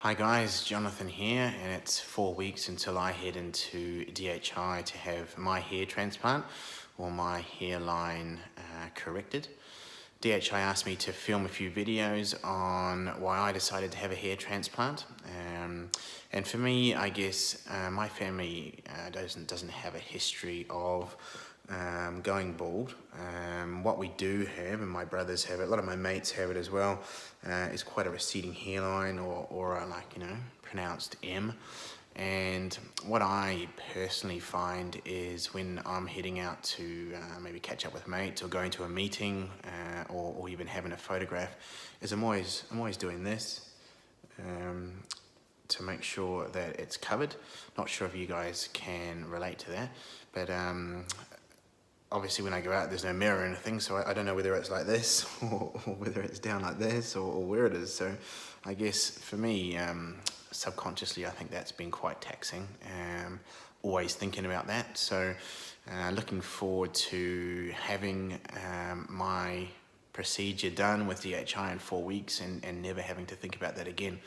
Hi guys, Jonathan here, and it's 4 weeks until I head into DHI to have my hair transplant or my hairline corrected. DHI asked me to film a few videos on why I decided to have a hair transplant. And for me, I guess my family doesn't have a history of going bald. What we do have, and my brothers have it, a lot of my mates have it as well, is quite a receding hairline or pronounced M. And what I personally find is when I'm heading out to maybe catch up with mates or going to a meeting or even having a photograph, is I'm always doing this to make sure that it's covered. Not sure if you guys can relate to that, but obviously when I go out there's no mirror or anything, so I don't know whether it's like this or whether it's down like this or where it is. So I guess for me, subconsciously I think that's been quite taxing, always thinking about that. So looking forward to having my procedure done with DHI in 4 weeks and never having to think about that again.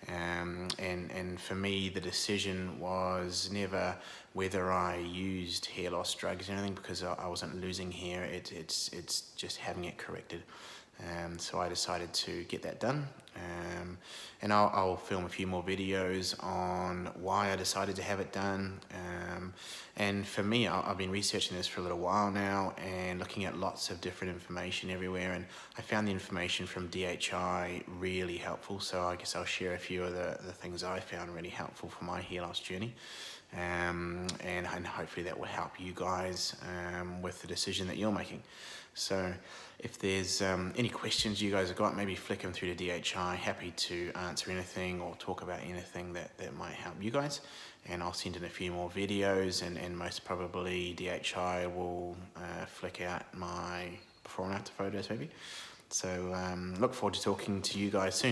And for me, the decision was never whether I used hair loss drugs or anything, because I wasn't losing hair. It's just having it corrected. So I decided to get that done, and I'll film a few more videos on why I decided to have it done. And for me, I've been researching this for a little while now and looking at lots of different information everywhere, and I found the information from DHI really helpful. So I guess I'll share a few of the things I found really helpful for my hair loss journey. And hopefully that will help you guys with the decision that you're making. So if there's any questions you guys have got, maybe flick them through to DHI. Happy to answer anything or talk about anything that might help you guys. And I'll send in a few more videos, and most probably DHI will flick out my before and after photos maybe. So look forward to talking to you guys soon.